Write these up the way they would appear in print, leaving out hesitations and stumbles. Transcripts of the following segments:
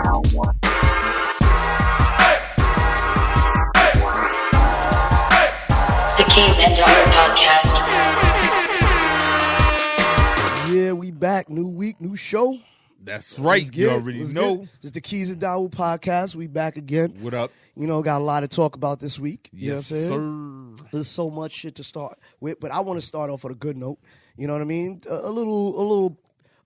The Keyz and Dawoud podcast. Yeah, we back. New week, new show. That's right. You already know. It's the Keyz and Dawoud podcast. We back again. What up? You know, got a lot to talk about this week. You know what I'm Yes, saying? sir. There's so much shit to start with, but I want to start off with a good note. You know what I mean?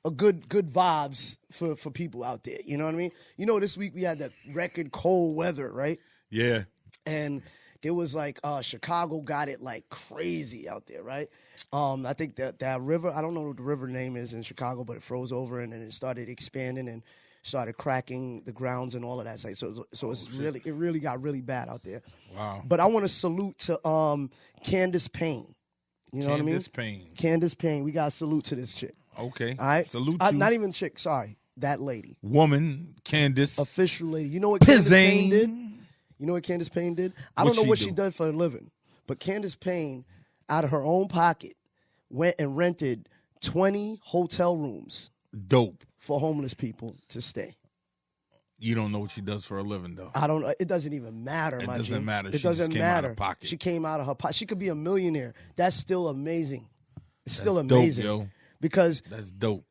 A good vibes for people out there. You know what I mean? You know, this week we had that record cold weather, right? Yeah. And there was like Chicago got it like crazy out there, right? I think that river, I don't know what the river name is in Chicago, but it froze over and then it started expanding and started cracking the grounds and all of that. So it really got really bad out there. Wow. But I want to salute to Candace Payne. You know what I mean? Candace Payne. We got to salute to this chick. Okay. All right? Salute you. Not even chick, sorry. That lady. Woman, Candace. Official lady. You know what Candace Payne Pizzane. did? You know what Candace Payne did? I don't know what she did for a living, but Candace Payne, out of her own pocket, went and rented 20 hotel rooms. Dope. For homeless people to stay. You don't know what she does for a living, though. I don't know. It doesn't even matter, It my doesn't G. matter. It She doesn't just came matter. out of pocket. She came out of her pocket. She could be a millionaire. That's still amazing. It's still That's amazing. dope, yo. Because That's dope.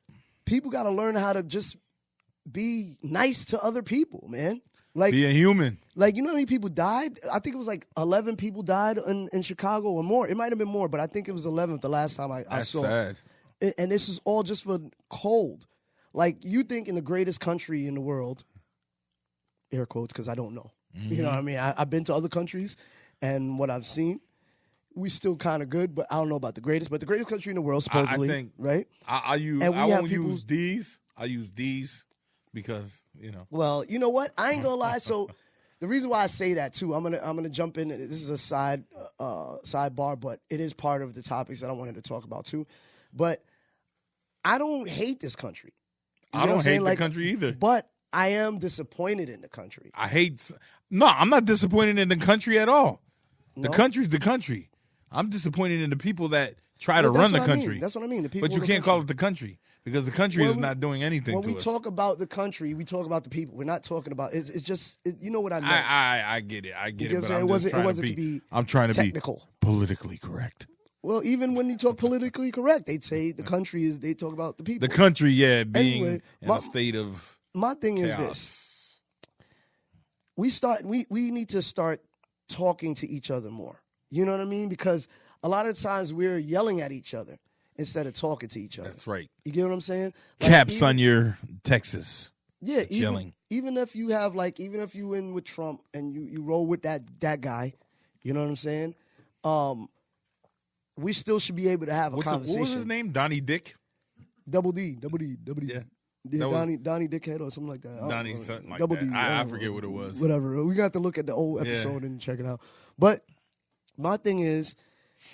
people got to learn how to just be nice to other people, man. Like, Be a human. Like, you know how many people died? I think it was like 11 people died in Chicago or more. It might have been more, but I think it was 11 the last time I That's saw. sad. And this is all just for cold. Like, you think in the greatest country in the world, air quotes, because I don't know. Mm-hmm. You know what I mean? I've been to other countries, and what I've seen, we still kind of good, but I don't know about the greatest. But the greatest country in the world, supposedly, I think, right? I won't use these. I use these because, you know. Well, you know what? I ain't gonna lie. So the reason why I say that too, I'm gonna jump in. This is a sidebar, but it is part of the topics that I wanted to talk about too. But I don't hate this country. I don't hate the country either. But I am disappointed in the country. I'm not disappointed in the country at all. No? The country's the country. I'm disappointed in the people that try to run the country. That's what I mean. The people but you can't call it the country because the country is not doing anything to us. When we talk about the country, we talk about the people. We're not talking about it's just you know what I mean. I get it. I get you it. But it wasn't to be. I'm trying to technical. be politically correct. Well, even when you talk politically correct, they say the country is. They talk about the people. The country, being anyway, in a state of. My thing chaos. is this: we need to start talking to each other more. You know what I mean? Because a lot of times we're yelling at each other instead of talking to each other. That's right. You get what I'm saying? Like Caps on your Texas. Yeah, yelling. Even if you have even if you in with Trump and you roll with that guy, you know what I'm saying? We still should be able to have a conversation. What was his name? Donnie Dick? Double D. Yeah. Donnie Dickhead or something like that. Donnie something like Double that. D, I forget what it was. Whatever. We got to look at the old episode and check it out. But my thing is,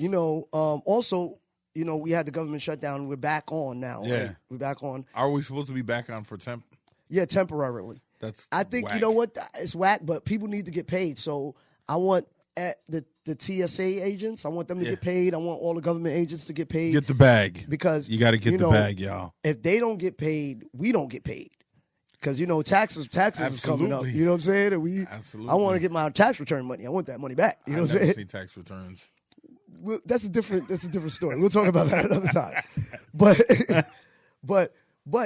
also, we had the government shutdown. We're back on now. Yeah. Right? We're back on. Are we supposed to be back on for temp? Yeah, temporarily. I think, whack. you know what? It's whack, but people need to get paid. So I want the TSA agents, I want them to get paid. I want all the government agents to get paid. Get the bag. Because you got to get the bag, y'all. If they don't get paid, we don't get paid. Because, taxes is coming up. You know what I'm saying? And Absolutely. I want to get my tax return money. I want that money back. You know what I'm saying? See tax returns. Well, that's a different story. We'll talk about that another time. But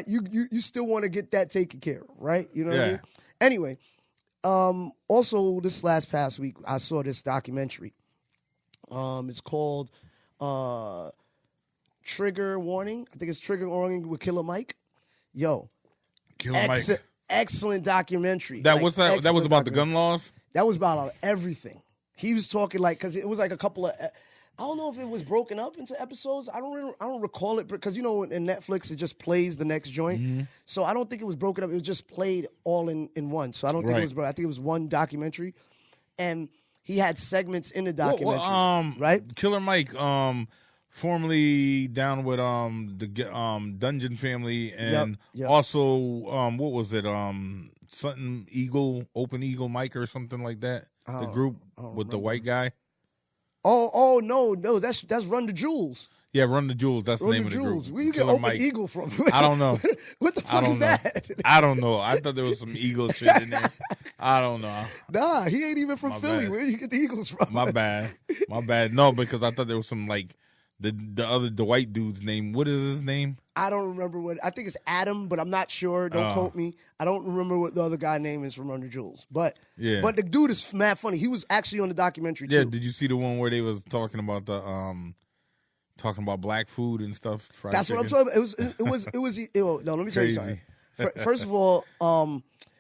you still want to get that taken care of, right? You know what I mean? Anyway, also this past week I saw this documentary. It's called Trigger Warning. I think it's Trigger Warning with Killer Mike. Yo, excellent documentary. That was about the gun laws. That was about everything. He was talking because it was like a couple of. I don't know if it was broken up into episodes. I don't recall it because in Netflix it just plays the next joint. Mm-hmm. So I don't think it was broken up. It was just played all in one. So I don't think it was. I think it was one documentary, and he had segments in the documentary. Right? Killer Mike, formerly down with the Dungeon Family, and also what was it? Something Eagle, Open Eagle Mike or something like that. The group with the white guy. Oh no, that's Run the Jewels. Yeah, Run the Jewels. That's the Run name the of the group. Jewels. Where you get Killer Open Mike. Eagle from? I don't know. What the I fuck don't is know. that? I don't know. I thought there was some Eagle shit in there. I don't know. Nah, he ain't even from My Philly. bad. Where you get the Eagles from? My bad. No, because I thought there was some like the white dude's name. What is his name? I don't remember what. I think it's Adam, but I'm not sure. Don't quote me. I don't remember what the other guy name is from Run the Jewels. But but the dude is mad funny. He was actually on the documentary too. Yeah. Did you see the one where they was talking about black food and stuff? That's what I'm talking about. It was. No, let me tell you something. First of all,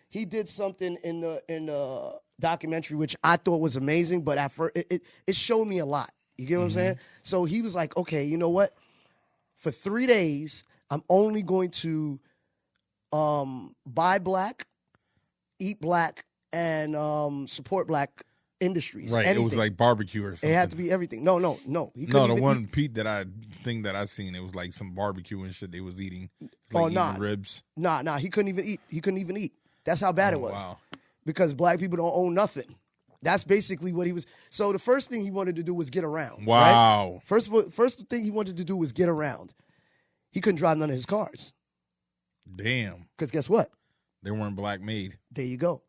he did something in the documentary which I thought was amazing, but at first it showed me a lot. You get what I'm saying? So he was like, okay, you know what? For 3 days, I'm only going to buy black, eat black, and support black industries. Right. Anything. It was like barbecue or something. It had to be everything. No. He couldn't The even one eat. Pete that I seen, it was like some barbecue and shit they was eating. Oh, Eating nah. ribs. Nah. He couldn't even eat. He couldn't even eat. That's how bad it was. Wow. Because black people don't own nothing. That's basically what he was. So the first thing he wanted to do was get around. Wow. Right? First thing he wanted to do was get around. He couldn't drive none of his cars. Damn. Because guess what? They weren't black made. There you go.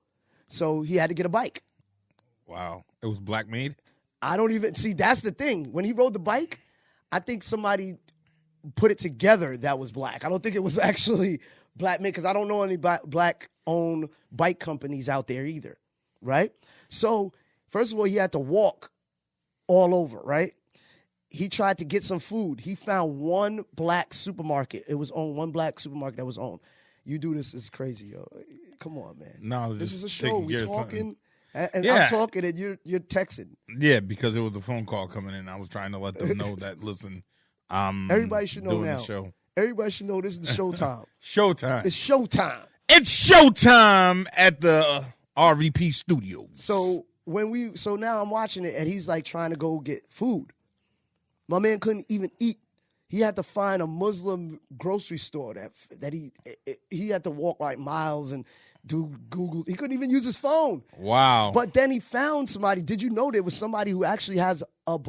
So he had to get a bike. Wow. It was black made? I don't even see. That's the thing. When he rode the bike, I think somebody put it together that was black. I don't think it was actually black made because I don't know any black owned bike companies out there either. Right? So first of all, he had to walk all over. Right? He tried to get some food. He found one black supermarket. It was owned. One black supermarket that was owned. You do this is crazy, yo. Come on, man. No, this is a show. We're talking. And Yeah. I'm talking and you're texting. Yeah, because it was a phone call coming in. I was trying to let them know that, listen, I'm Everybody should know doing now. the show. Everybody should know this is the showtime. Showtime. It's showtime. It's showtime at the RVP Studios. So now I'm watching it and he's like trying to go get food. My man couldn't even eat. He had to find a Muslim grocery store that he had to walk like miles and do Google. He couldn't even use his phone. Wow. But then he found somebody. Did you know there was somebody who actually has a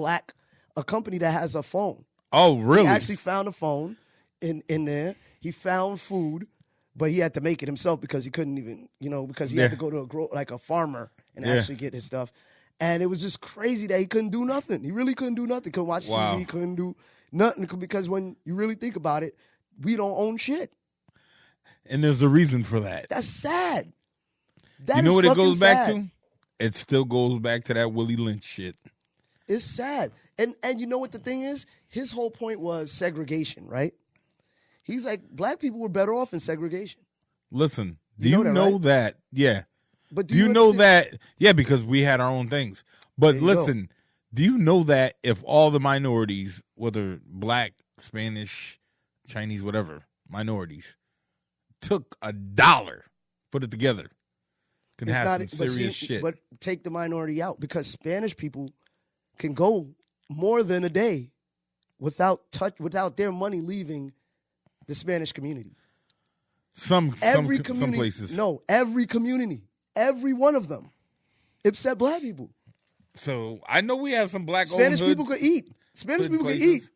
company that has a phone? Oh, really? He actually found a phone in there. He found food, but he had to make it himself because he couldn't even, because he had to go to a farmer and actually get his stuff. And it was just crazy that he couldn't do nothing. He really couldn't do nothing. Couldn't watch TV, couldn't do nothing because when you really think about it, we don't own shit. And there's a reason for that. That's sad. You know what it goes back to? It still goes back to that Willie Lynch shit. It's sad. And you know what the thing is? His whole point was segregation, right? He's like, black people were better off in segregation. Listen, do you know that? Yeah. But do you know that? Yeah, because we had our own things. But listen, do you know that if all the minorities, whether black, Spanish, Chinese, whatever, minorities, took $1, put it together, can have some serious shit. But take the minority out because Spanish people can go more than a day without their money leaving the Spanish community. Some places. No, every community. Every one of them. Except black people. So I know we have some black Spanish owned people could eat. Spanish people could eat.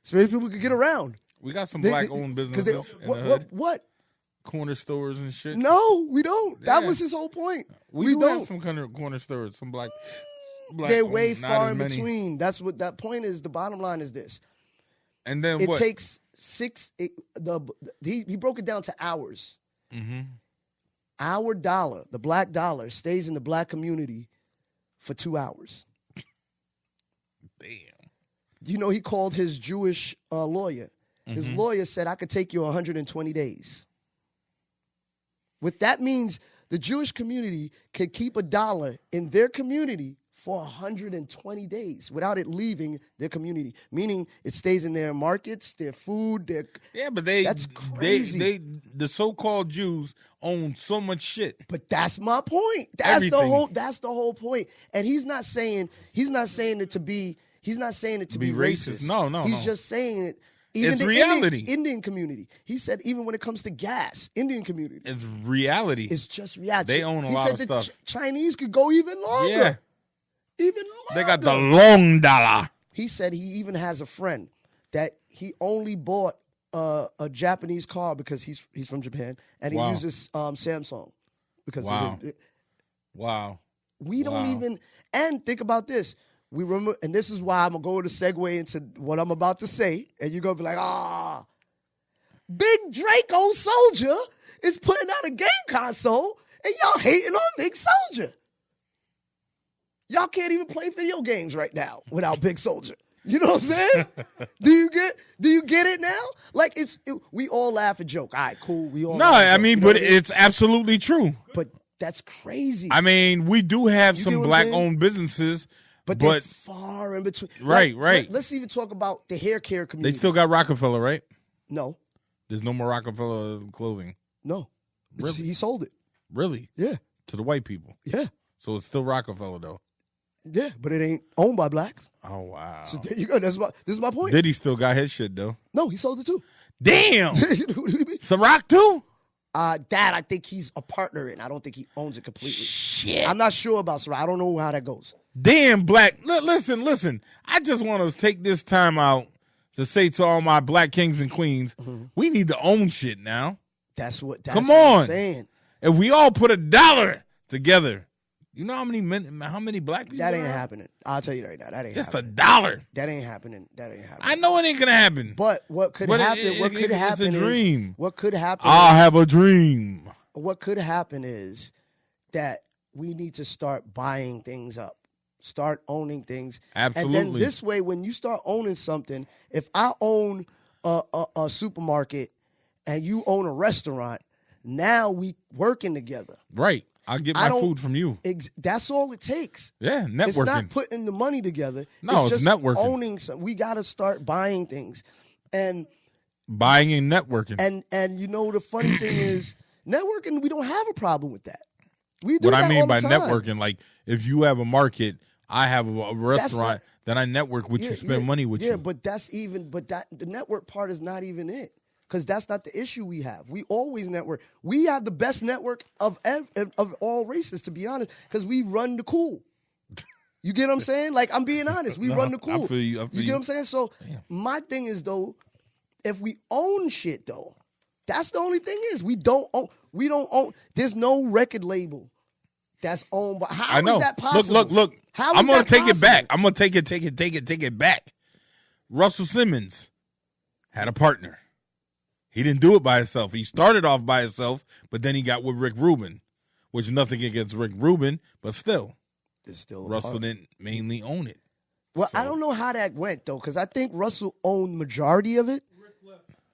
Spanish people could get around. We got some black owned businesses. What? Corner stores and shit. No, we don't. Yeah. That was his whole point. We don't have some kind of corner stores, some black they're way far in between. That's what that point is. The bottom line is this. And then it what? takes he broke it down to hours. Mm-hmm. Our dollar, the black dollar, stays in the black community for 2 hours. Damn. He called his Jewish lawyer. His lawyer said, I could take you 120 days. What that means, the Jewish community can keep $1 in their community for 120 days without it leaving their community. Meaning it stays in their markets, their food, but that's crazy. The so-called Jews own so much shit. But that's my point. That's the whole point. And he's not saying it to be racist. No. He's just saying it. Even it's the reality. Indian community. He said even when it comes to gas, Indian community. It's reality. It's just reality. They own a lot of stuff. Chinese could go even longer. Yeah. Even longer. They got the long dollar. He said he even has a friend that he only bought a Japanese car because he's from Japan, and he uses Samsung because wow. We don't even, and think about this. We remember, and this is why I'm gonna go to segue into what I'm about to say, and you're gonna be like, Big Draco Soldier is putting out a game console, and y'all hating on Big Soldier. Y'all can't even play video games right now without Big Soldier. You know what I'm saying? Do you get it now? Like we all laugh and joke. All right, cool. We all. No, I mean, but it's absolutely true. But that's crazy. I mean, we do have some black-owned businesses, but they're far in between. Right. Let's even talk about the hair care community. They still got Rockefeller, right? No. There's no more Rockefeller clothing. No. Really? He sold it. Really? Yeah. To the white people. Yeah. So it's still Rockefeller, though. Yeah, but it ain't owned by blacks. Oh, wow. So there you go. This is my point. Diddy still got his shit, though. No, he sold it too. Damn. Ciroc too? That I think he's a partner in. I don't think he owns it completely. Shit. I'm not sure about Ciroc. I don't know how that goes. Damn, black. Listen. I just want to take this time out to say to all my black kings and queens, we need to own shit now. That's what Come what on. I'm saying. If we all put $1 together, you know how many black people That ain't are? happening. I'll tell you right now. That ain't Just happening. $1. That ain't happening. I know it ain't gonna happen. But what could happen? It's a dream. What could happen? I'll have a dream. What could happen is that we need to start buying things up, start owning things. Absolutely. And then this way, when you start owning something, if I own a supermarket and you own a restaurant, now we working together. Right. I'll get my food from you. That's all it takes. Yeah, networking. It's not putting the money together. No, it's just networking. Owning some. We got to start buying things, and buying and networking. And you know the funny thing is, networking. We don't have a problem with that. We do what that I mean all by the time. networking, like if you have a market, I have a restaurant, then I network with you, spend money with you. Yeah, but the network part is not even it. Because that's not the issue we have. We always network. We have the best network of all races, to be honest, because we run the cool. You get what I'm saying? Like, I'm being honest. We run the cool. I feel you. You get what I'm saying? So my thing is, though, if we own shit, though, that's the only thing is we don't own. There's no record label that's owned by. How is that possible? Look. How I'm going to take it back. I'm going to take it back. Russell Simmons had a partner. He didn't do it by himself. He started off by himself, but then he got with Rick Rubin, which nothing against Rick Rubin, but still, Russell didn't mainly own it. Well, I don't know how that went, though, because I think Russell owned majority of it,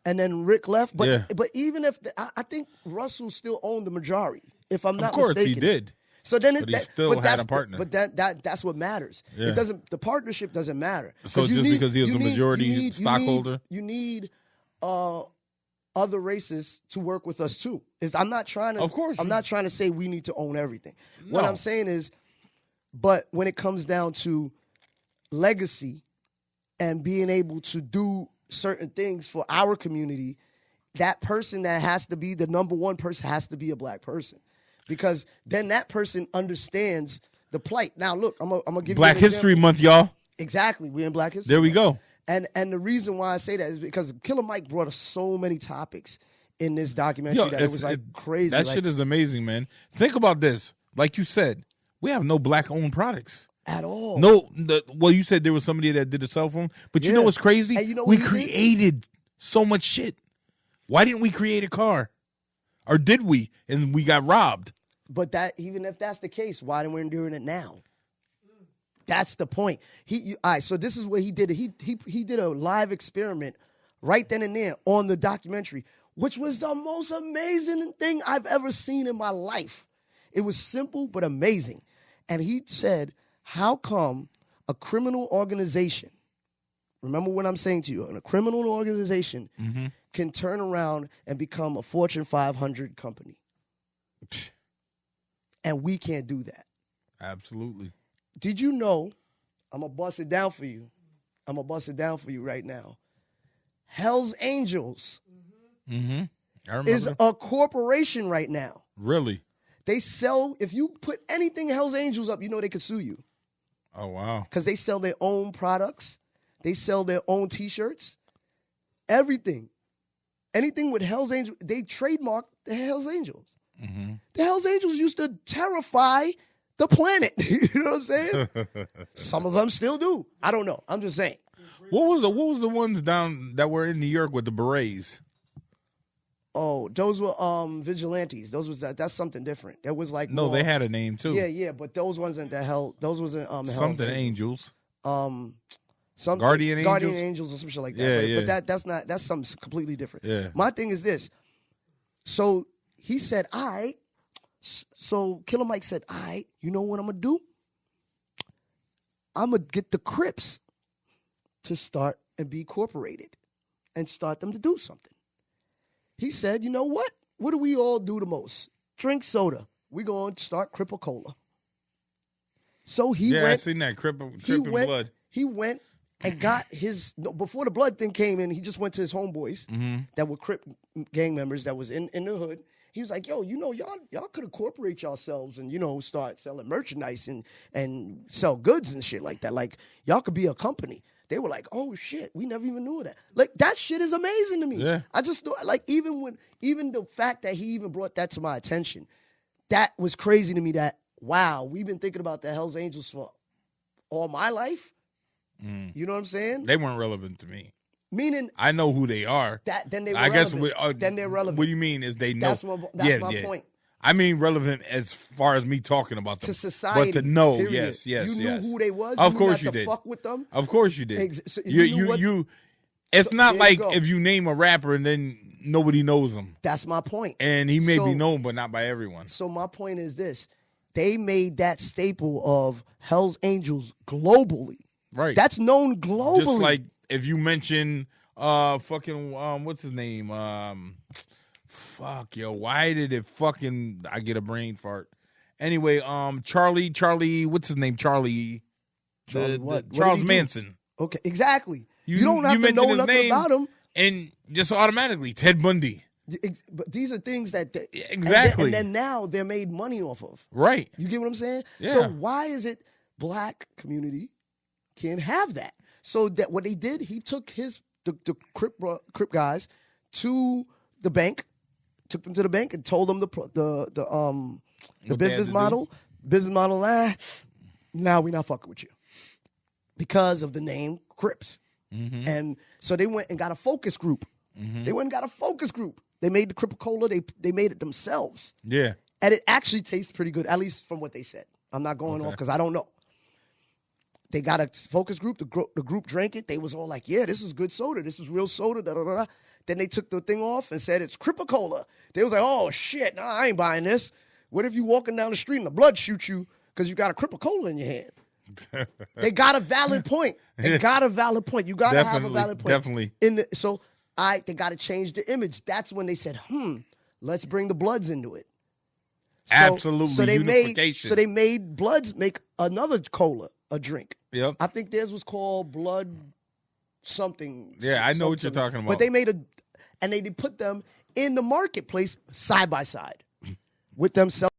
and then Rick left. But even if I think Russell still owned the majority, if I'm not mistaken. Of course, he did. So then he still had a partner. But that's what matters. Yeah. It doesn't. The partnership doesn't matter. So just because he was a majority stockholder, you need other races to work with us too. I'm not trying to. Of course, I'm not trying to say we need to own everything. No. What I'm saying is, but when it comes down to legacy and being able to do certain things for our community, that person that has to be the number one person has to be a black person, because then that person understands the plight. Now, look, I'm gonna give Black you History Month, y'all. Exactly, we're in Black History. There we go. And the reason why I say that is because Killer Mike brought us so many topics in this documentary that it was like crazy. That shit is amazing, man. Think about this. Like you said, we have no black-owned products. At all. No, well, you said there was somebody that did a cell phone, but you know what's crazy? And you know we what created so much shit. Why didn't we create a car? Or did we? And we got robbed. But that even if that's the case, why didn't we doing it now? That's the point. All right, so this is what he did. He did a live experiment right then and there on the documentary, which was the most amazing thing I've ever seen in my life. It was simple but amazing. And he said, how come a criminal organization, remember what I'm saying to you, a criminal organization can turn around and become a Fortune 500 company? And we can't do that. Absolutely. Did you know, I'm going to bust it down for you. I'm going to bust it down for you right now. Hell's Angels is a corporation right now. Really? They sell, if you put anything Hell's Angels up, you know they could sue you. Oh, wow. Because they sell their own products. They sell their own T-shirts. everything. Anything with Hell's Angels, they trademarked the Hell's Angels. Mm-hmm. The Hell's Angels used to terrify the planet. You know what I'm saying? Some of them still do. I don't know. I'm just saying. What was the ones down that were in New York with the berets? Oh, those were vigilantes. That's something different. That was like no, they had a name too. Yeah, but those wasn't the hell. Those wasn't something Angels. Some Guardian Angels or some shit like that. Yeah, but that's something completely different. Yeah. My thing is this. So he said, all right. So Killer Mike said, all right, you know what I'm going to do? I'm going to get the Crips to start and be incorporated and start them to do something. He said, you know what? What do we all do the most? Drink soda. We're going to start Cripple Cola. So he went. Yeah, I seen that. Crip and Blood. He went and got his, before the blood thing came in, he just went to his homeboys that were Crip gang members that was in the hood. He was like, yo, you know, y'all could incorporate yourselves and, you know, start selling merchandise and sell goods and shit like that. Like, y'all could be a company. They were like, oh, shit, we never even knew that. Like, that shit is amazing to me. Yeah. I just thought, like, even the fact that he even brought that to my attention, that was crazy to me that, wow, we've been thinking about the Hells Angels for all my life. You know what I'm saying? They weren't relevant to me. Meaning, I know who they are. Then they were I relevant. guess then they're relevant. What do you mean is they know? That's my point. I mean relevant as far as me talking about them. To society. But to know, period. yes. You knew who they was. Of you course knew not you to did. Fuck with them. Of course you did. So it's not like go. if you name a rapper and then nobody knows him. That's my point. And he may be known, but not by everyone. So my point is this. They made that staple of Hell's Angels globally. Right. That's known globally. Just like if you mention what's his name? Why did it I get a brain fart. Anyway, Charlie, what's his name? Charlie what? Charles Manson. Okay, exactly. You don't have to know nothing about him. And just automatically, Ted Bundy. But these are things that exactly, and then now they're made money off of. Right. You get what I'm saying? Yeah. So why is it black community can't have that? So that what they did, he took the Crip guys to the bank, took them to the bank and told them the business model. Now we not fucking with you because of the name Crips. Mm-hmm. And so they went and got a focus group. Mm-hmm. They made the Cripple Cola. They made it themselves. Yeah. And it actually tastes pretty good, at least from what they said. I'm not going off because I don't know. They got a focus group. The group drank it. They was all like, yeah, this is good soda. This is real soda. Da, da, da, da. Then they took the thing off and said it's Cripple Cola. They was like, oh, shit, nah, I ain't buying this. What if you walking down the street and the blood shoots you because you got a Cripple Cola in your hand? They got a valid point. You got to have a valid point. Definitely. They got to change the image. That's when they said, let's bring the Bloods into it. Absolutely. So they unification. made Bloods make another cola, a drink. Yep. I think theirs was called Blood something. Yeah, I know what you're talking about. But they made and they put them in the marketplace side by side with themselves.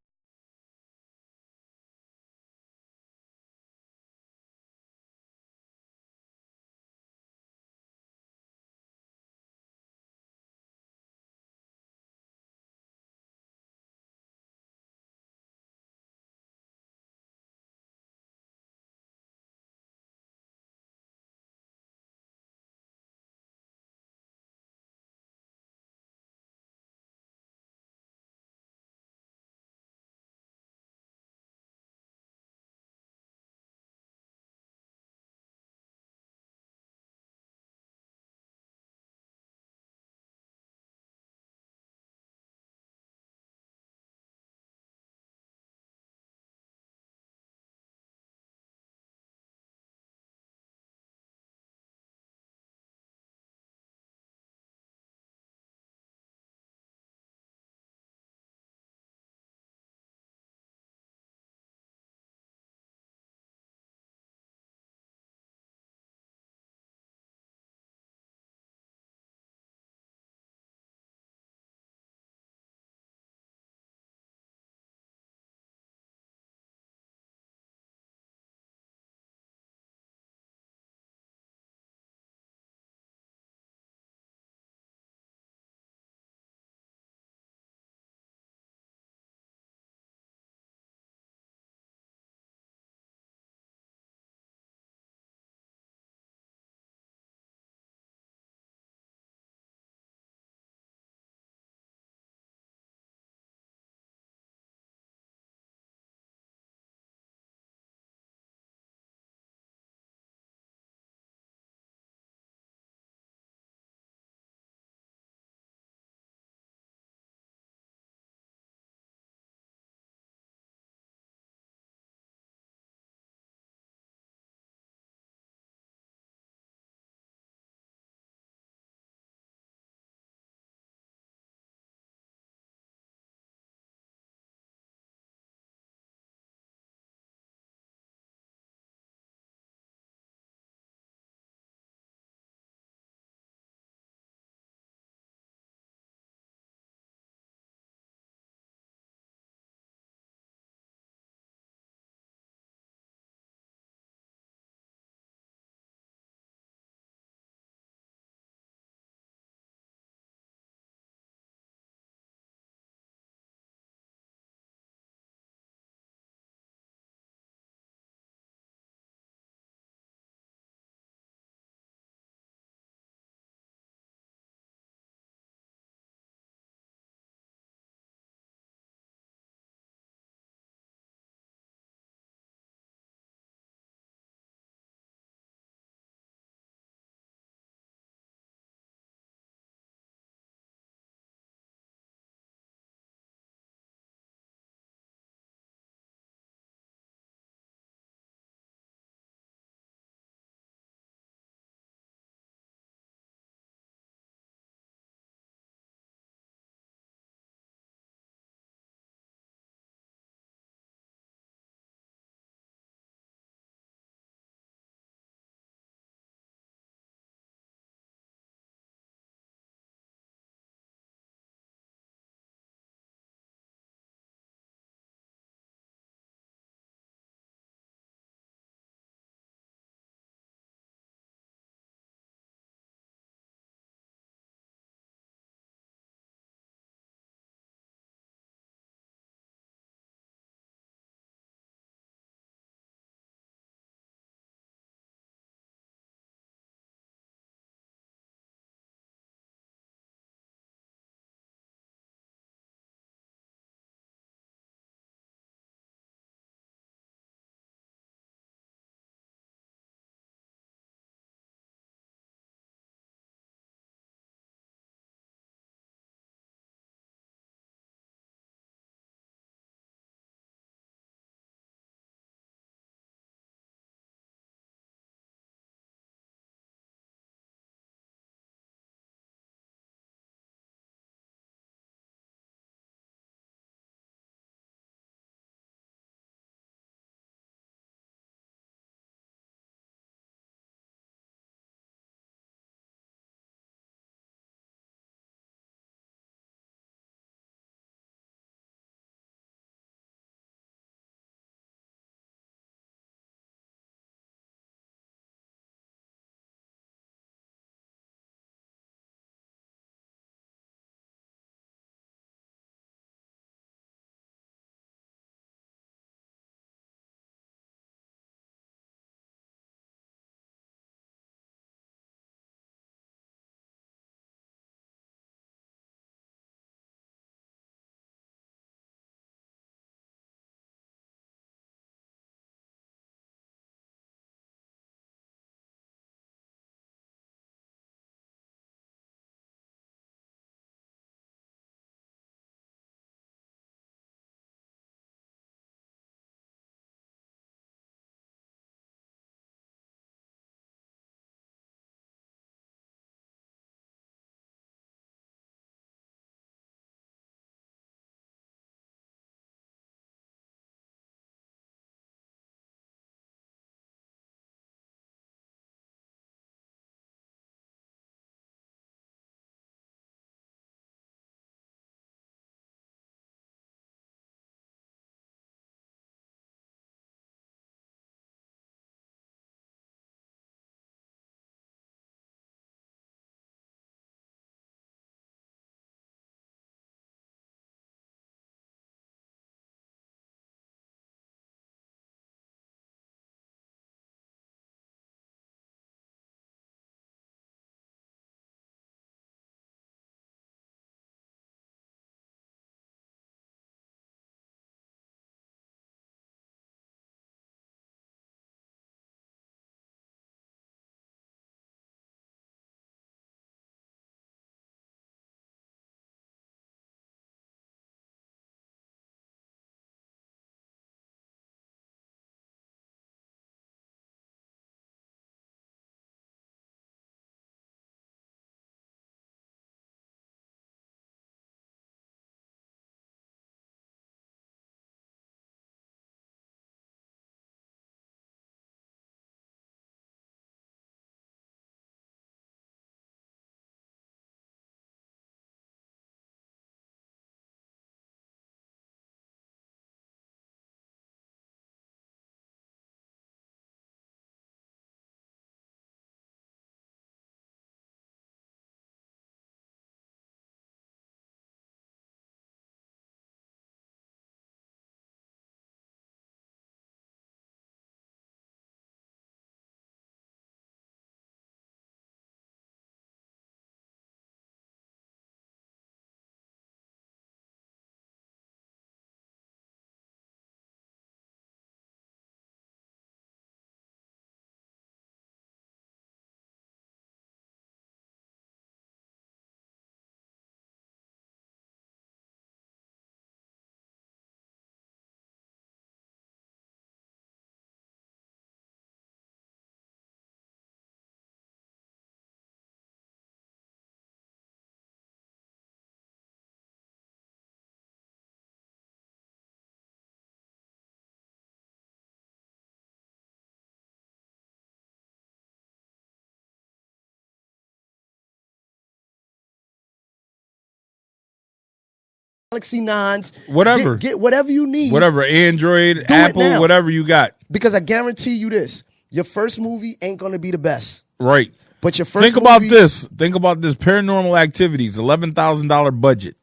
Galaxy 9s. Whatever. Get whatever you need. Whatever. Android, Apple, whatever you got. Because I guarantee you this. Your first movie ain't going to be the best. Right. But your first Think about this. Think about this. Paranormal Activities, $11,000 budget.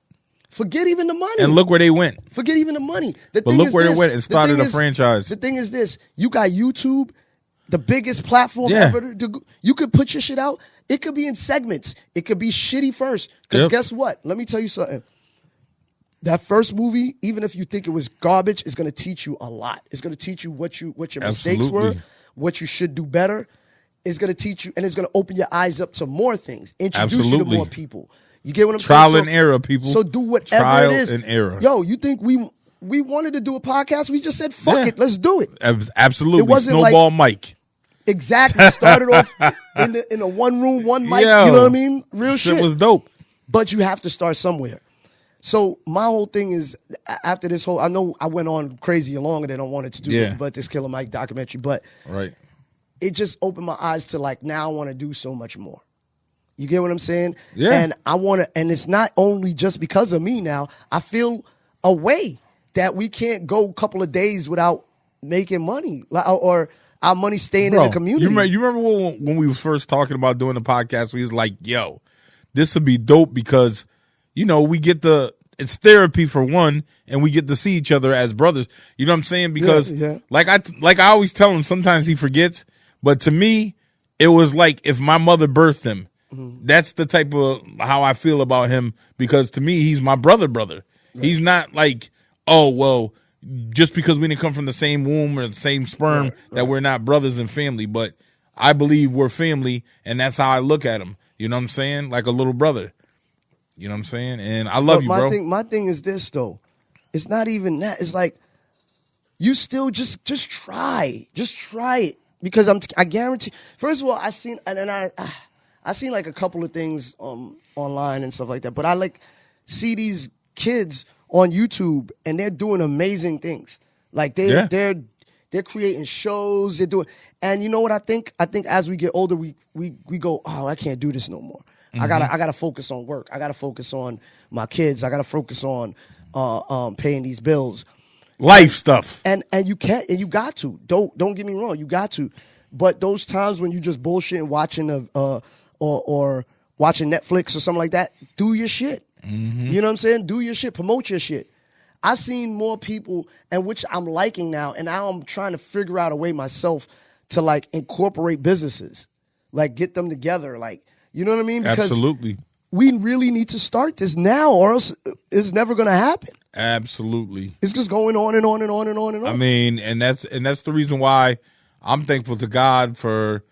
Forget even the money. And look where they went. Forget even the money. But look where they went. It started a franchise. The thing is this. You got YouTube, the biggest platform ever. You could put your shit out. It could be in segments. It could be shitty first. Because guess what? Let me tell you something. That first movie, even if you think it was garbage, is going to teach you a lot. It's going to teach you what your mistakes were, what you should do better. It's going to teach you, and it's going to open your eyes up to more things. Introduce you to more people. You get what I'm saying? Trial and error, people. So do whatever Trial it is. and error. Yo, you think we wanted to do a podcast? We just said, fuck it, let's do it. Absolutely. It wasn't Snowball Mike. Exactly. Started off in a one room, one mic. You know what I mean? Real shit. Shit was dope. But you have to start somewhere. So my whole thing is, after this whole, I know I went on crazy longer than I wanted to do, but this Killer Mike documentary, but it just opened my eyes to like, now I want to do so much more. You get what I'm saying? Yeah. And I want to, and it's not only just because of me now. I feel a way that we can't go a couple of days without making money or our money staying in the community. You remember when we was first talking about doing the podcast, we was like, yo, this would be dope because, you know, we get it's therapy for one, and we get to see each other as brothers. You know what I'm saying? Because like I always tell him, sometimes he forgets, but to me, it was like if my mother birthed him. That's the type of how I feel about him, because to me, he's my brother. Right. He's not like, oh, well, just because we didn't come from the same womb or the same sperm that we're not brothers and family. But I believe we're family, and that's how I look at him. You know what I'm saying? Like a little brother. You know what I'm saying? And I love you, bro. My thing is this, though. It's not even that. It's like, you still just try. Just try it. Because I guarantee. First of all, I seen like a couple of things online and stuff like that. But I like see these kids on YouTube, and they're doing amazing things. Like they're creating shows. They're doing, and you know what I think? I think as we get older, we go, oh, I can't do this no more. I gotta focus on work. I gotta focus on my kids. I gotta focus on paying these bills, life stuff. And you can't, and you got to. Don't get me wrong, you got to. But those times when you just bullshit and watching or watching Netflix or something like that, do your shit. You know what I'm saying? Do your shit. Promote your shit. I've seen more people, and which I'm liking now, and now I'm trying to figure out a way myself to like incorporate businesses, like get them together, like, you know what I mean? Because absolutely, we really need to start this now, or else it's never going to happen. Absolutely, it's just going on and on and on and on and on. I mean, and that's the reason why I'm thankful to God for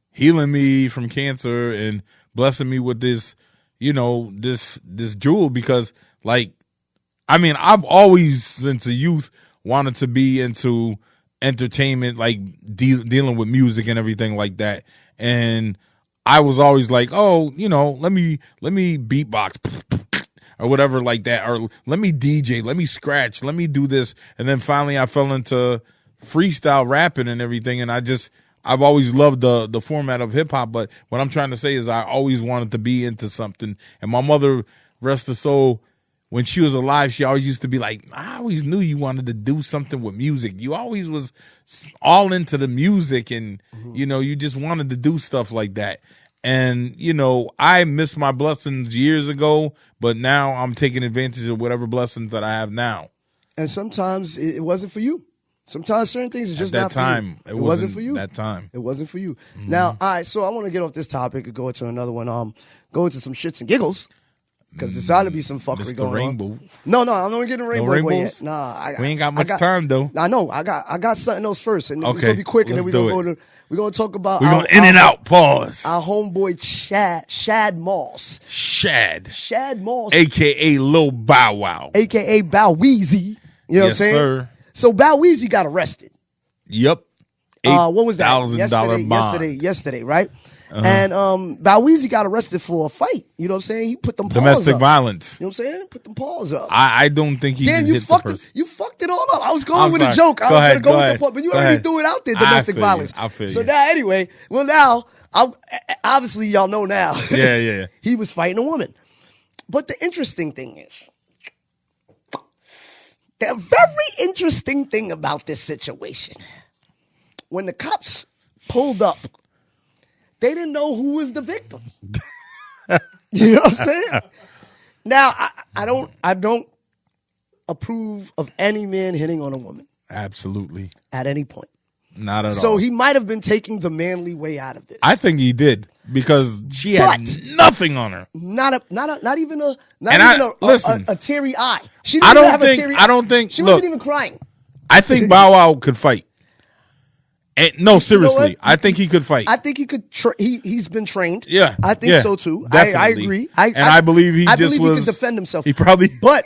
healing me from cancer and blessing me with this, you know, this jewel, because like, I mean, I've always since a youth wanted to be into entertainment, like dealing with music and everything like that. And I was always like, oh, you know, let me beatbox or whatever like that, or let me DJ, let me scratch, let me do this. And then finally I fell into freestyle rapping and everything, and I've always loved the format of hip hop. But what I'm trying to say is I always wanted to be into something. And my mother, rest her soul, when she was alive, she always used to be like, I always knew you wanted to do something with music. You always was all into the music, and you know, you just wanted to do stuff like that. And, you know, I missed my blessings years ago, but now I'm taking advantage of whatever blessings that I have now. And sometimes it wasn't for you. Sometimes certain things are just not time, for you. It wasn't for you. That time. It wasn't for you. Now, all right, so I want to get off this topic and go into another one. Go into some shits and giggles. Because there's ought to be some fuckery going Rainbow. on. No, I'm not getting Rainbow Boy yet. Nah, we ain't got much time though. I know. I got something else first, and it's gonna be quick, and then we're gonna talk about. We're gonna in and out. Pause. Our homeboy Shad Moss. Shad Moss, aka Lil Bow Wow, aka Bow Weezy. You know what I'm saying? Sir. So Bow Weezy got arrested. Yep. What was that? $8,000 bond. Yesterday, right? And Bow Weezy got arrested for a fight. You know what I'm saying? He put them paws domestic up. violence. You know what I'm saying? Put them paws up. I don't think he Damn, hit the person. You fucked it all up. I was going with a joke. I was going to go with the part, but you already threw it out there, domestic violence. I feel you. So now, anyway, now, obviously y'all know now. Yeah. He was fighting a woman. But the interesting thing is, The very interesting thing about this situation, when the cops pulled up, they didn't know who was the victim. You know what I'm saying? Now, I don't approve of any man hitting on a woman. Absolutely. At any point. Not at all. So he might have been taking the manly way out of this. I think he did because she had nothing on her. Not even a teary eye. She I didn't don't have think. a teary I don't think. She look, wasn't even crying. I think Bow Wow could fight. And, no, seriously, I think he could fight. I think he could. He's been trained. Yeah, I think so too. Definitely. I agree. I believe he just was. He could defend himself. He probably. But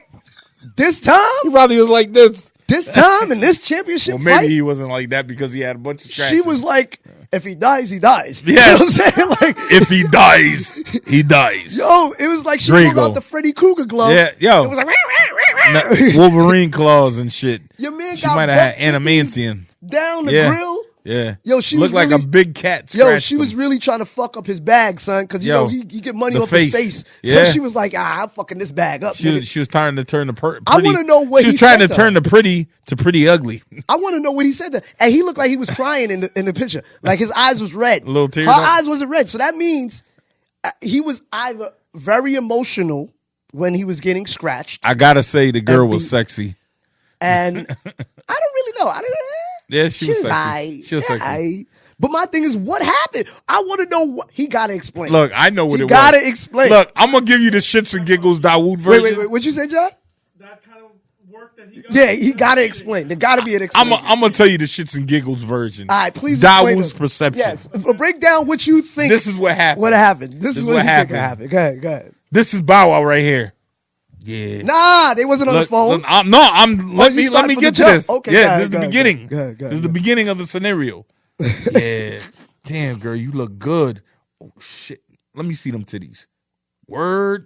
this time, he probably was like this. This time in this championship well, maybe fight, he wasn't like that because he had a bunch of scratches. She was like, "If he dies, he dies." Yes. You know what I'm saying? Like, if he dies, he dies. Yo, it was like she pulled out the Freddy Krueger glove. Yeah, yo. It was like Wolverine claws and shit. Your man she might have had adamantium down the grill. Yeah. Yo, she looked was like a big cat. Yo, she was really trying to fuck up his bag, son, because you know he get money off his face. Yeah. So she was like, I'm fucking this bag up. She was trying to turn the pretty. I want to know what she was trying to turn the pretty to pretty ugly. I want to know what he said. And he looked like he was crying in the picture, like his eyes was red. A little tears. Her eyes wasn't red, so that means he was either very emotional when he was getting scratched. I gotta say, the girl was sexy, and I don't really know. Yeah, she was sexy. High. She was sexy. But my thing is, what happened? I want to know what he got to explain. Look, I know what it was. He got to explain. Look, I'm gonna give you the shits and giggles Dawoud version. Wait. What'd you say, John? That kind of work that he got. Yeah, he got to explain. There got to be an explanation. I'm gonna tell you the shits and giggles version. All right, please. Dawoud's perception. Yes, break down what you think. This is what happened. What happened? This is what you think happened. Go ahead. This is Bow Wow right here. Yeah. Nah, they wasn't on the phone. Let me get to this. Okay, yeah, this is the beginning. This is the beginning of the scenario. Yeah. Damn, girl, you look good. Oh shit. Let me see them titties. Word.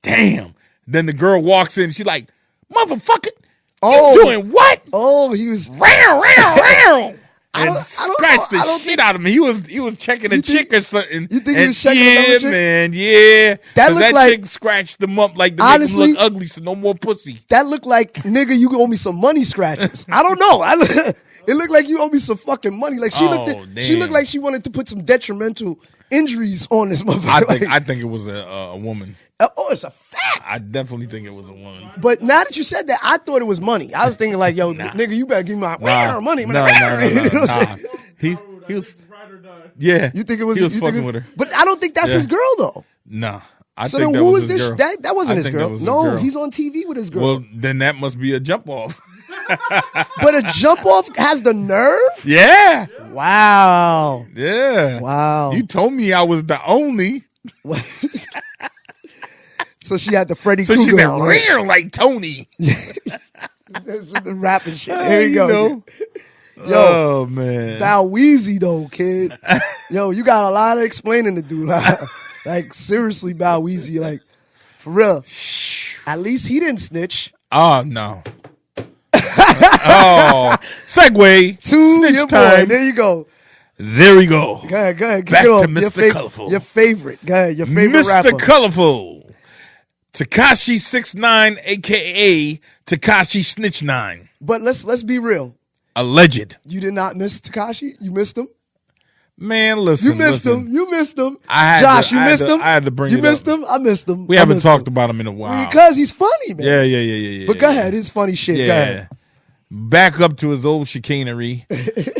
Damn. Then the girl walks in. She's like, "Motherfucker, you doing what?" Oh, he was row. And scratched the shit out of me. He was checking a chick or something. You think he was checking another chick? Man, yeah. That chick scratched them up like to make them look ugly, so no more pussy. That looked like, nigga, you owe me some money scratches. I don't know. It looked like you owe me some fucking money. Like she looked like she wanted to put some detrimental injuries on this motherfucker. I think it was a woman. Oh, it's a fact. I definitely think it was a woman. But now that you said that, I thought it was money. I was thinking like, yo, nigga, you better give me my money. No. He was. Yeah. You think it was? He was fucking with her. But I don't think that's his girl though. No. So then who is this? That wasn't his girl. No, he's on TV with his girl. Well, then that must be a jump off. But a jump off has the nerve? Yeah. Wow. Yeah. Wow. You told me I was the only. So she had the Freddy Krueger. So she's real like Tony. That's the rapping shit. Here you go. Yo, oh man. Bow Weezy though, kid. Yo, you got a lot of explaining to do. Like seriously, Bow Weezy. Like for real. At least he didn't snitch. Oh no. Segue to snitch your time. boy. There you go. There we go. Go ahead. Back to Mr. Colorful. Your favorite. Go ahead. Your favorite rapper. Mr. Colorful. Tekashi 6ix9ine, a.k.a. Tekashi Snitch 9. But let's be real. Alleged. You did not miss Tekashi? You missed him? Man, listen. You missed him. You missed him. Josh, you missed him? I had to bring it up. You missed him? I missed him. We haven't talked about him in a while. Because he's funny, man. Yeah. But go ahead. It's funny shit. Yeah. Go ahead. Back up to his old chicanery.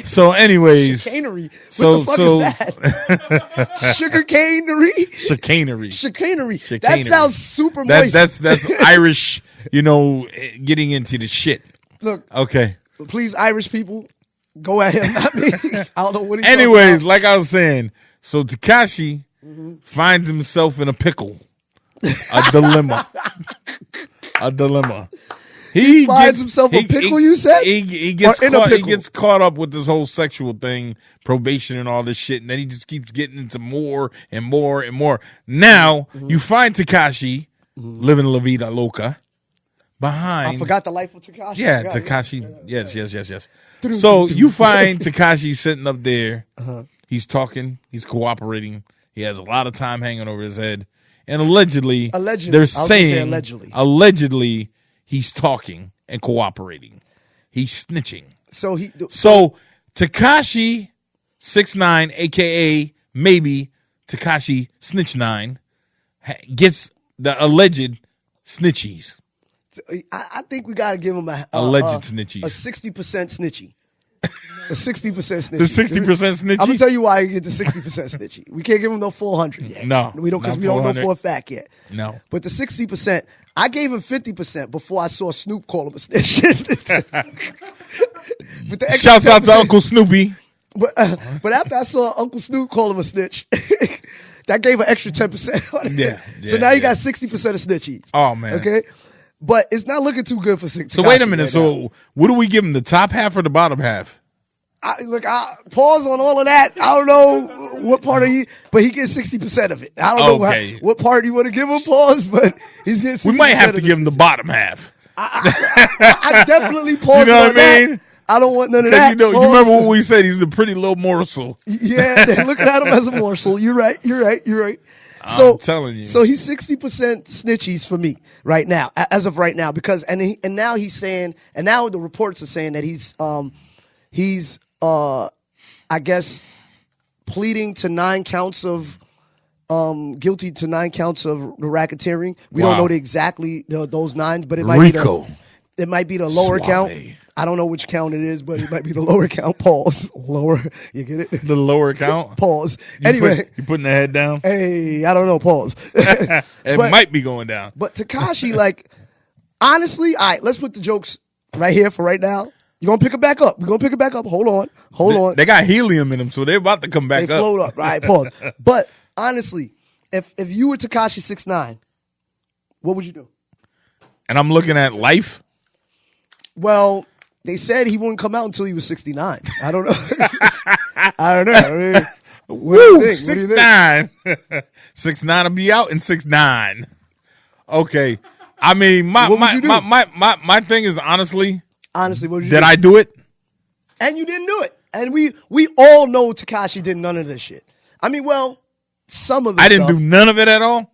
So, anyways. Chicanery? What the fuck is that? Sugarcanery? Chicanery. That sounds super moist. That's Irish, getting into the shit. Look. Okay. Please, Irish people, go at him, not me. I don't know what he's Anyways, like I was saying, so Tekashi finds himself in a pickle. A dilemma. He finds himself a pickle, you said? He gets caught up with this whole sexual thing, probation and all this shit, and then he just keeps getting into more and more and more. Now, you find Tekashi living La Vida Loca behind. I forgot the life of Tekashi. Yeah, Tekashi. Yes. So you find Tekashi sitting up there. He's talking. He's cooperating. He has a lot of time hanging over his head. And allegedly, they're saying, allegedly, he's talking and cooperating. He's snitching. So Tekashi 6ix9ine, aka maybe Tekashi Snitch 9, gets the alleged snitchies. I think we got to give him alleged snitchies. A 60% snitchy. A 60% snitchy. The 60% snitchy? I'm gonna tell you why you get the 60% snitchy. We can't give him no 400 yet. No, we don't, because we don't know for a fact yet. No, but the 60%, I gave him 50% before I saw Snoop call him a snitch. But the shouts out to Uncle Snoopy. But after I saw Uncle Snoop call him a snitch, that gave an extra 10% on it. Yeah. So now you got 60% of snitchies. Oh man. Okay. But it's not looking too good for Tekashi. So wait a minute. Right So now. what do we give him? The top half or the bottom half? I pause on all of that. I don't know what part of but he gets 60% of it. I don't know what part you want to give him, pause, but he's getting 60%. We might have to give him the bottom half. I definitely pause. You know what I mean? That. I don't want none of that. You remember when we said he's a pretty low morsel? Yeah, they're looking at him as a morsel. You're right. I'm telling you. So he's 60% snitchies for me right now, as of right now, because and now he's saying, and now the reports are saying that he's I guess pleading to 9 counts of guilty to 9 counts of racketeering. We don't know exactly those 9, but it might be the lower count. I don't know which count it is, but it might be the lower count. Pause. Lower. You get it? The lower count? Pause. Anyway. You putting the head down? Hey, I don't know. Pause. It might be going down. But Tekashi, like, honestly, all right, let's put the jokes right here for right now. You're going to pick it back up. We're going to pick it back up. Hold on. They got helium in them, so they're about to come back up. They float up. Right, pause. But honestly, if you were Tekashi 6ix9ine, what would you do? And I'm looking at life? Well, they said he wouldn't come out until he was 69. I don't know. I don't know. I mean, woo, 6ix9ine. 6ix9ine will be out in 6ix9ine. Okay. I mean, my thing is honestly, what did you do? Did I do it? And you didn't do it. And we all know Tekashi did none of this shit. I mean, well, some of the I didn't do none of it at all.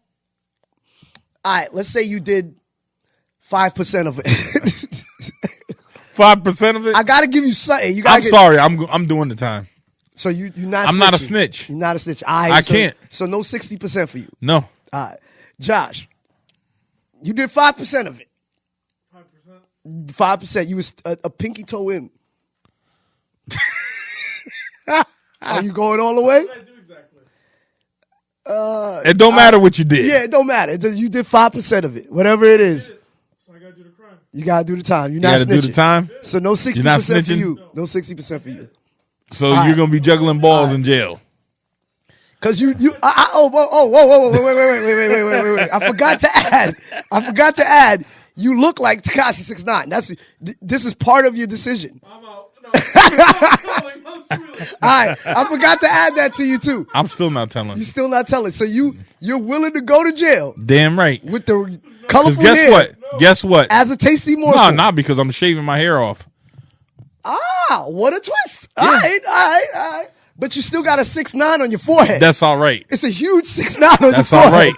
All right, let's say you did 5% of it. 5% of it? I gotta give you something. Sorry, I'm doing the time. So you're not. I'm not a snitch. You're not a snitch. I can't. So no 60% for you. No. All right, Josh, you did 5% of it. 5%. You was a pinky toe in. Are you going all the way? What did I do exactly? It don't matter what you did. Yeah, it don't matter. You did 5% of it, whatever it is. So I gotta do the crime. You gotta do the time. You're You not got to snitching. do the time? So no 60% for you. No 60% for you. So you're going to be juggling balls in jail. Because whoa, wait. I forgot to add. You look like Tekashi 6ix9ine. This is part of your decision. I'm out. No, I'm squealing. All right, I forgot to add that to you too. I'm still not telling. You're still not telling. So you're willing to go to jail. Damn right. With the colorful guess hair. what? No. Guess what? As a tasty morsel. No, not because I'm shaving my hair off. Ah, what a twist. Yeah. All right. But you still got a 6ix9ine on your forehead. That's all right. It's a huge 6ix9ine on your forehead. That's all right.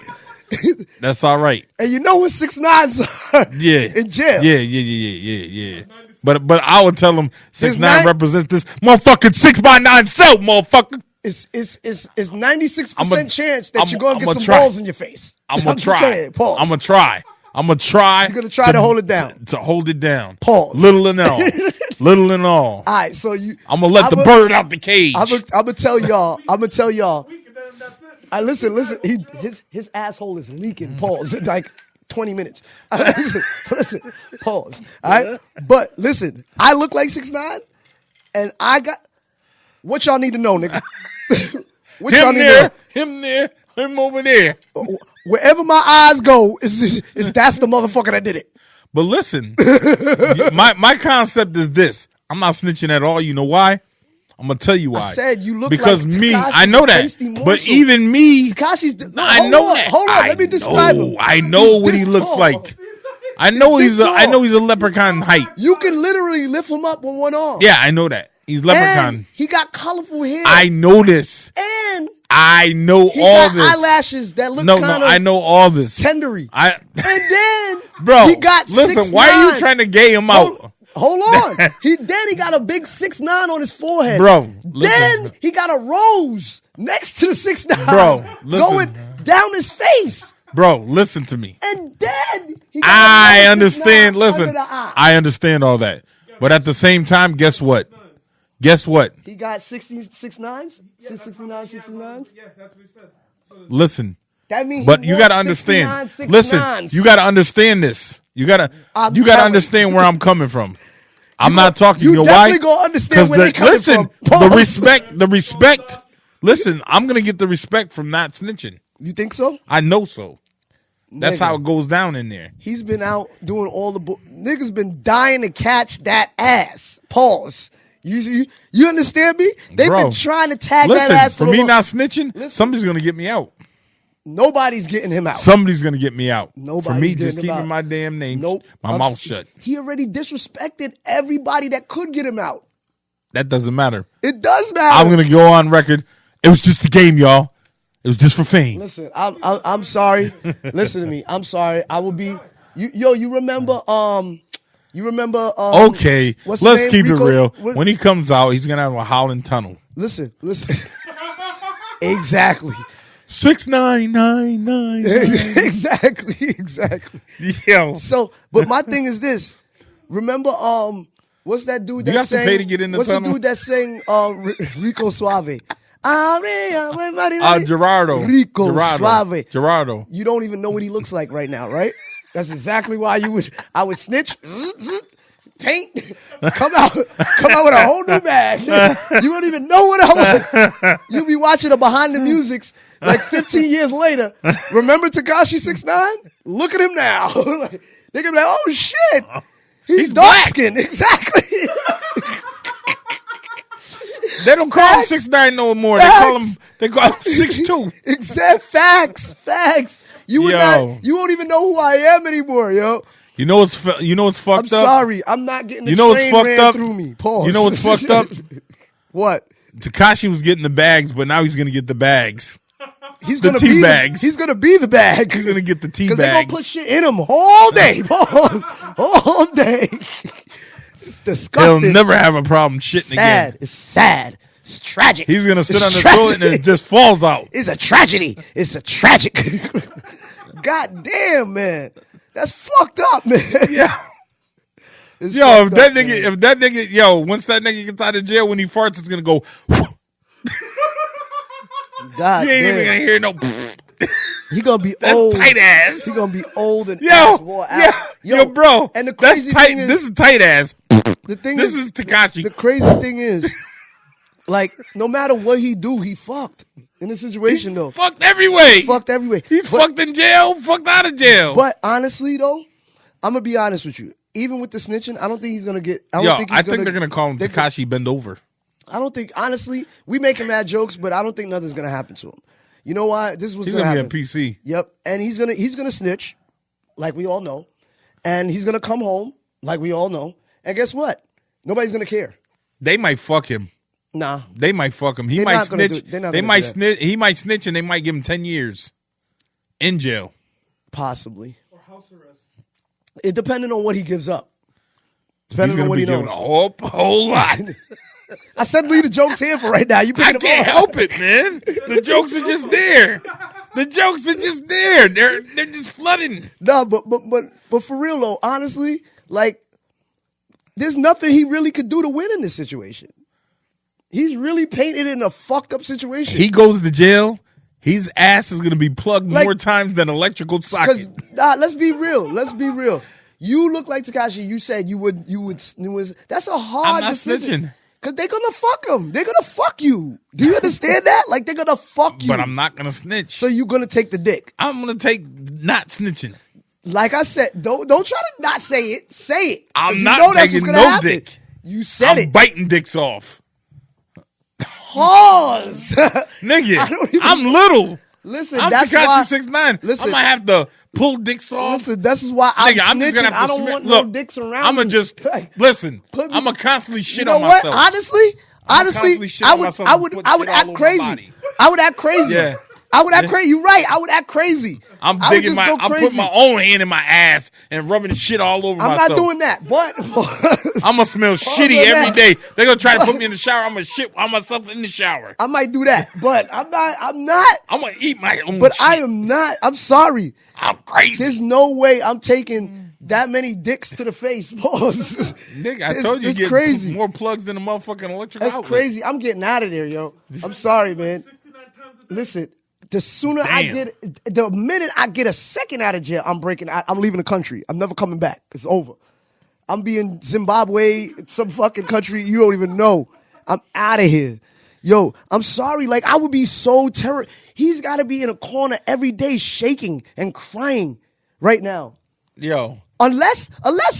That's all right. And you know what 6ix9ines are in jail. Yeah. But I would tell them 6ix9ine represents this motherfucking 6x9 self, motherfucker. It's 96% chance that you're gonna get some try. balls in your face. I'm gonna try. Saying, pause. I'm gonna try. You're gonna try to hold it down. To hold it down. Pause. Little and all. All right, so I'm gonna let the bird out the cage. I'm gonna tell y'all. Week, and then that's it. Listen. His asshole is leaking. Pause. In like 20 minutes. Listen. Pause. All right, but listen. I look like 6ix9ine, and I got what y'all need to know, nigga. What y'all need to know? Him there, him over there. Wherever my eyes go, is that's the motherfucker that did it. But listen, my concept is this. I'm not snitching at all. You know why? I'm going to tell you why. I said you look because like me, Tekashi, I know that. But even me, I know that. Hold on, let me describe him. I know what he looks like. I know he's a leprechaun height. You can literally lift him up with one arm. Yeah, I know that. He's leprechaun. And he got colorful hair. I know this. And I know He all got this. eyelashes that look No, kind no, of I know all this. tendery. I, And then bro, he got listen. 6'9". Why are you trying to gay him out, Hold on. He got a big 6'9" on his forehead. bro? Then Listen, he got a rose next to the 6'9", Bro, listen. going down his face. bro, listen to me. And then he got I another understand. 6'9" under Listen, the eye. I understand all that, but at the same time, guess what? Guess what? He got 69s? 69, 69s? Yeah, that's what he said. So Listen, That means but you got to understand. Listen, you got to understand this. You got to telling understand where I'm coming from. I'm not talking. You You know definitely why? gonna understand where they coming listen, from. the respect. Listen, I'm gonna get the respect from not snitching. You think so? I know so. That's Nigga. how it goes down in there. He's been out doing all the niggas been dying to catch that ass. Pause. You understand me? They've Bro, been trying to tag Listen, that ass for the me long- not snitching, Listen. somebody's gonna get me out. Nobody's getting him out. Somebody's gonna get me out. Nobody's for me getting just him keeping out. my damn name, Nope. my mouth shut. He already disrespected everybody that could get him out. That doesn't matter. It does matter. I'm gonna go on record. It was just a game, y'all. It was just for fame. Listen, I'm sorry. Listen to me. I'm sorry. I will be. You remember? Okay, what's his let's name? keep Rico? it real. What- When he comes out, he's gonna have a Holland tunnel. Listen. Exactly. 6999. exactly. Yo, So, but my thing is this. Remember, what's that dude that You have to sang? pay to get in the what's tunnel? the dude that sang Rico Suave? Gerardo. Rico Gerardo. Suave. Gerardo. You don't even know what he looks like right now, right? That's exactly why I would snitch, paint, come out with a whole new bag. You wouldn't even know what I was. You'll be watching a behind the musics like 15 years later. Remember Tekashi 6ix9ine? Look at him now. Like, they're gonna be like, oh shit, he's dark black. skinned. Exactly. They don't call him Facts. 6'9" no more. Facts. They call him 6'2". Exact facts. You would Yo. not. You won't even know who I am anymore, yo. You know what's fucked I'm up? sorry. I'm not getting the You know what's train fucked ran up? through me. Pause. You know what's fucked up? What? Tekashi was getting the bags, but now he's gonna get the bags. He's The gonna tea be bags. He's gonna be the bag. He's gonna get the tea Because they're bags. gonna put shit in him all day. all day. It's He'll disgusting. never have a problem shitting sad. again. It's sad. It's tragic. He's gonna sit It's on the tragic. toilet and it just falls out. It's a tragedy. It's a tragic. God damn, man. That's fucked up, man. Yeah. It's Yo, fucked up, man. if that nigga, yo, once that nigga gets out of jail, when he farts, it's gonna go. God You ain't damn. even gonna hear no. He gonna be That's old. tight ass. He gonna be old and ass wore out. Yo, bro. And the that's crazy tight. thing is, This is tight ass. the thing This is Tekashi. The crazy thing is, like, no matter what he do, he fucked in this situation though. Fucked every way. Fucked every way. He's But- fucked in jail. Fucked out of jail. But honestly though, I'm gonna be honest with you. Even with the snitching, I don't think he's gonna get. I don't think he's they're gonna call him Tekashi Bend Over. I don't think, honestly, we making mad jokes, but I don't think nothing's gonna happen to him. You know why? This is what's He's gonna gonna happen. be a PC. Yep, and he's gonna snitch, like we all know, and he's gonna come home, like we all know. And guess what? Nobody's gonna care. They might fuck him. Nah, They might fuck him. He They're might not gonna snitch. do- they're not They gonna might do that. snitch. He might snitch, and they might give him 10 years in jail. possibly. Or house arrest. It depending on what he gives up. He's Depending on gonna what be he giving knows. a whole lot. I said leave the jokes here for right now. You I picking them can't up. help it, man. The jokes are just there. The jokes are just there. They're just flooding. No, but for real though, honestly, like, there's nothing he really could do to win in this situation. He's really painted in a fucked up situation. He goes to jail. His ass is gonna be plugged Like- more times than electrical Because socket. let's be real. Let's be real. You look like Tekashi. You said you would. That's a hard I'm not decision. snitching. Because they're gonna fuck him. They're gonna fuck you. Do you understand that? Like, they're gonna fuck you. But I'm not gonna snitch. So you're gonna take the dick. I'm gonna take not snitching. Like I said, don't try to not say it. Say it. 'Cause I'm you not know that's taking what's gonna no happen. dick. You said I'm it. biting dicks off. Pause. Nigga, I don't even- I'm little. Listen, I'm that's Tekashi why. 6'9". Listen. I'm gonna have to pull dicks off. Listen, this is why I'm Nigga, I'm snitching. just gonna have to I don't smi- want look, no dicks around I'm gonna me. just Like, listen. put me- I'm gonna constantly you shit know on what? myself. Honestly, constantly shit I on would, myself I and would, put I would shit all act over my crazy. body. I would act crazy. Yeah. I would act crazy. You're right. I would act crazy. I'm I would digging just go I'm crazy. putting my own hand in my ass and rubbing the shit all over I'm myself. not doing that, but I'm gonna smell shitty every day. They're gonna try to put me in the shower. I'm gonna shit on myself in the shower. I might do that, but I'm not. I'm gonna eat my own But shit. I am not. I'm sorry. I'm crazy. There's no way I'm taking that many dicks to the face. Pause. Nigga, I told you it's get crazy. more plugs than a motherfucking electric That's outlet. crazy. I'm getting out of there, yo. I'm sorry, man. 69 times a day. Listen, the sooner I get, the minute I get a second out of jail, I'm breaking out. I'm leaving the country. I'm never coming back. It's over. I'm being Zimbabwe, some fucking country you don't even know. I'm out of here. Yo, I'm sorry. Like, I would be so terror. He's got to be in a corner every day shaking and crying right now. Yo. Unless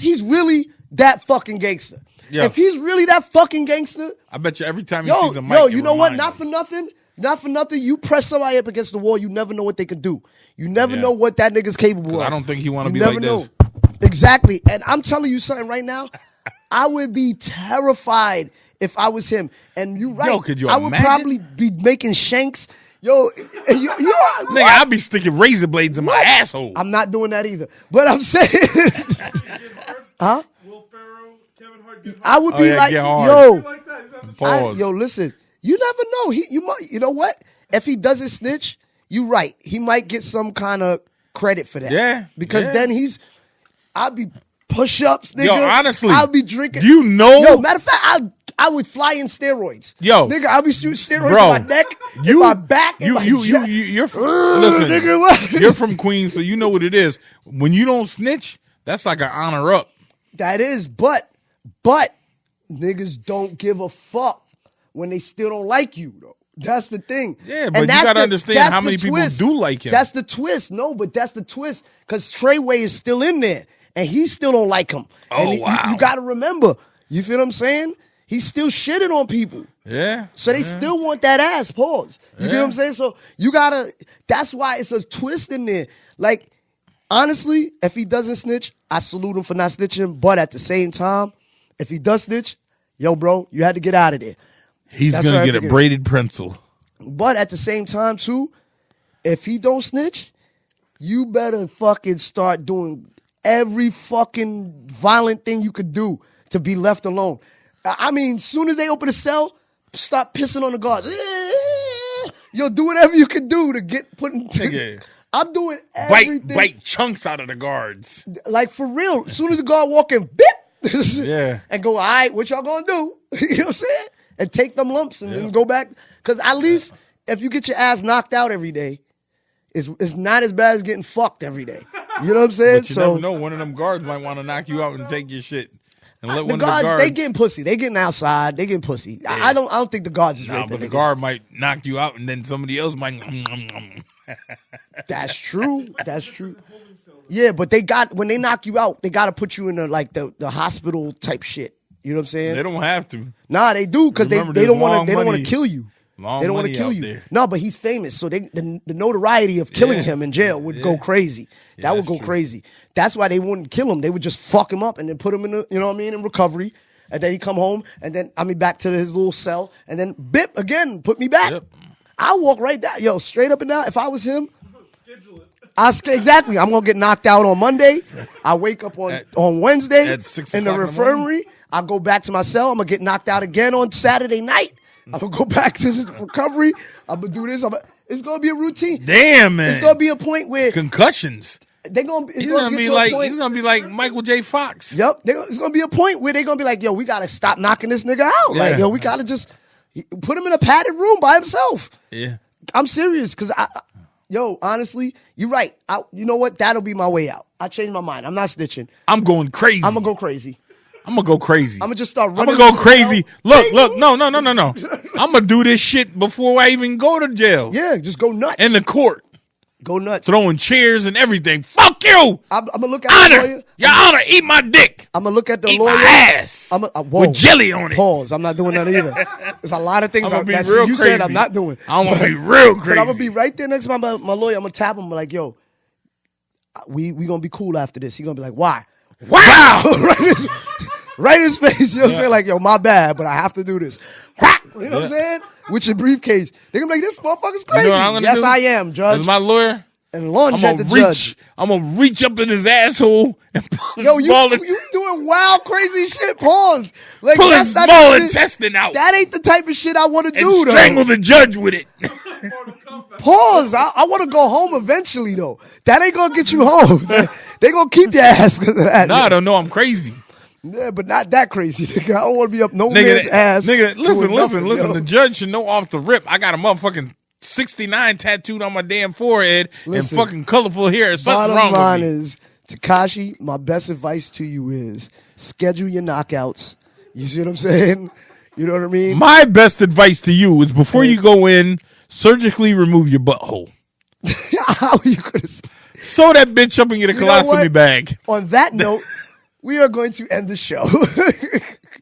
he's really that fucking gangster. Yeah. If he's really that fucking gangster, I bet you every time he yo, sees a mic, you know what? Not him. for nothing. Not for nothing. You press somebody up against the wall, you never know what they could do. You never Yeah. know what that nigga's capable of. I don't think he want to You be never like know. this. Exactly. And I'm telling you something right now. I would be terrified if I was him. And you're right. Yo, could you I would imagine? probably be making shanks. Yo, you Nigga, I'd be sticking razor blades in my asshole. I'm not doing that either. But I'm saying, huh? Will Ferrell, Kevin Hart get I would Oh, be yeah, like, get hard. yo, like that. Is that the Pause. yo, listen, you never know. You know what? If he doesn't snitch, you right. He might get some kind of credit for that. Yeah, Because yeah. then I'd be push-ups, nigga. Yo, honestly, I'll be drinking. do you know- Yo, matter of fact, I would fly in steroids. Yo. Nigga, I'll be shooting steroids Bro, in my neck, in my back, in my chest. You're from, listen, Nigga, what? you're from Queens, so you know what it is. When you don't snitch, that's like an honor up. That is, but niggas don't give a fuck when they still don't like you, though. That's the thing. Yeah, but And you that's gotta the- understand that's how the many people twist. do like him. That's the twist. No, but that's the twist. Because Treyway is still in there, and he still don't like him. Oh, and wow. You got to remember. You feel what I'm saying? He's still shitting on people. Yeah. So they still want that ass. Pause. You feel what I'm saying? So you gotta. That's why it's a twist in there. Like, honestly, if he doesn't snitch, I salute him for not snitching. But at the same time, if he does snitch, yo, bro, you had to get out of there. He's That's what gonna I get a figured. braided pencil. But at the same time, too, if he don't snitch, you better fucking start doing every fucking violent thing you could do to be left alone. I mean, soon as they open a cell, stop pissing on the guards. Yo, do whatever you can do to get put in. Nigga. I'm doing everything. Bite chunks out of the guards. Like, for real. As soon as the guard walk in, bip. Yeah. And go, all right, what y'all gonna do? You know what I'm saying? And take them lumps and then go back. Because at least if you get your ass knocked out every day, it's not as bad as getting fucked every day. You know what I'm saying? But you never know. One of them guards might want to knock you out and take your shit. And let the one guards, of the guards. they getting pussy. They getting outside. They getting pussy. I don't think the guards is Nah, raping but the niggas. guard might knock you out, and then somebody else might. That's true. That's true. Yeah, but when they knock you out, they got to put you in the hospital type shit. You know what I'm saying? They don't have to. Nah, they do because Remember, they there's don't want long to. They don't want money- to kill you. long They don't want to money kill out you. there. No, but he's famous, so the notoriety of killing Yeah. him in jail would go crazy. Yeah, That would that's go true. crazy. That's why they wouldn't kill him. They would just fuck him up and then put him in the, you know what I mean, in recovery. And then he come home and then back to his little cell and then bip again, put me back. Yep. I walk right down, yo, straight up and down. If I was him, schedule it? exactly. I'm gonna get knocked out on Monday. I wake up on Wednesday at 6 in the o'clock in the morning? infirmary. I go back to my cell. I'm gonna get knocked out again on Saturday night. I'm gonna go back to recovery. I'm gonna do this. It's gonna be a routine. Damn, man. It's gonna be a point where concussions. they're gonna. It's He's gonna, gonna get be to a like point. he's gonna be like Michael J. Fox. Yep. It's gonna be a point where they're gonna be like, yo, we gotta stop knocking this nigga out. Like, Yeah. yo, we gotta just put him in a padded room by himself. Yeah. I'm serious, because yo, honestly, you're right. You know what? That'll be my way out. I changed my mind. I'm not snitching. I'm going crazy. I'm gonna go crazy. I'm gonna go crazy. I'm gonna just start I'm running. gonna go into crazy. jail. Look. No. I'm gonna do this shit before I even go to jail. Yeah, just go nuts. In the court, go nuts. throwing chairs and everything. Fuck you. I'm gonna look at the Honor. lawyer. Your honor. Eat my dick. I'm gonna look at the Eat lawyer. my ass. Whoa. With jelly on it. Pause. I'm not doing that either. There's a lot of things I'm gonna be that real you crazy. said I'm not doing. I'm gonna be real crazy. But I'm gonna be right there next to my lawyer. I'm gonna tap him like, yo, we gonna be cool after this. He's gonna be like, why? Wow. right in his face. You know what I'm saying? Like, yo, my bad, but I have to do this. You know what I'm saying? With your briefcase. They're going to be like, this motherfucker's crazy. You know what I'm gonna yes, do? I am, Judge. As my lawyer, And lunge at the judge. I'm going to reach up in his asshole and pull Yo, his you doing wild, crazy shit. Pause. Like, pull his small intestine out. That ain't the type of shit I want to do, and strangle the judge with it. Pause. I want to go home eventually, though. That ain't going to get you home. They going to keep your ass because of that. Nah, I don't know. I'm crazy. Yeah, but not that crazy. Nigga. I don't want to be up no man's ass. Nigga, listen. Yo. The judge should know off the rip. I got a motherfucking 69 tattooed on my damn forehead and fucking colorful hair. There's something wrong with me. Bottom line is, Tekashi, my best advice to you is schedule your knockouts. You see what I'm saying? You know what I mean? My best advice to you is before you go in, surgically remove your butthole. How you could Sew that bitch up and get a colostomy bag. On that note, we are going to end the show.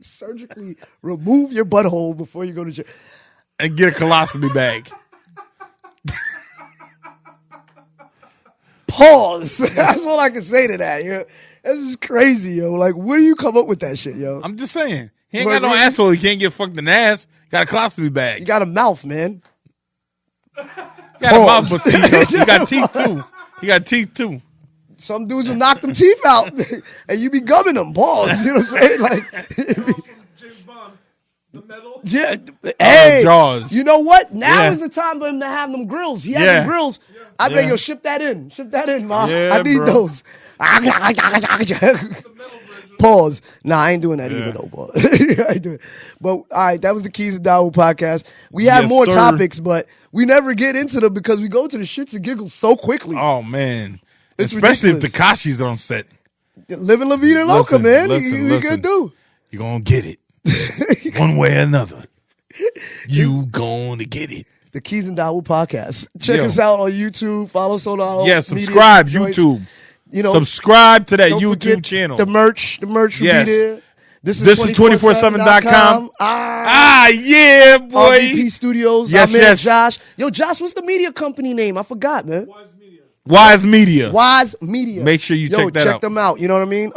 Surgically remove your butthole before you go to jail. And get a colostomy bag. Pause. That's all I can say to that, yo. This is crazy, yo. Like, where do you come up with that shit, yo? I'm just saying. He ain't got no asshole. He can't get fucked in the ass. Got a colostomy bag. You got a mouth, man. He got a mouth, but he got teeth, too. He got teeth, too. Some dudes will knock them teeth out, and you be gumming them. Pause. You know what I'm saying? Like, James Bond, the metal. yeah. Hey, Jaws. You know what? Now is the time for him to have them grills. He has them grills. I bet yo ship that in. Ship that in, ma. I need those. Pause. Nah, I ain't doing that either, though, boy. I ain't doing it. But all right, that was the Keyz and Dawoud podcast. We have more topics, but we never get into them because we go to the shits and giggles so quickly. Oh man. It's especially ridiculous. if Tekashi's on set. Living La Vida Loca, man. You can do. You're going to get it. One way or another. You going to get it. The Keyz and Dawoud podcast. Check us out on YouTube. Follow us on all subscribe media YouTube. You know, subscribe to that YouTube channel. The merch will be there. This is 247.com. Yeah, boy. RVP Studios. Yes, our man yes. Josh. Yo, Josh, what's the media company name? I forgot, man. Wise Media. Wise Media. Make sure you check that out. Check them out. You know what I mean?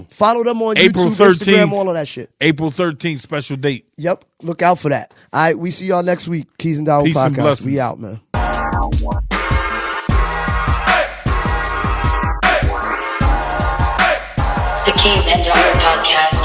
Follow them on April YouTube, 13th, Instagram, all of that shit. April 13th, special date. Yep. Look out for that. All right, we see y'all next week. Keyz and Dawoud Peace and podcast. blessings. We out, man. The Keyz and Dawoud podcast.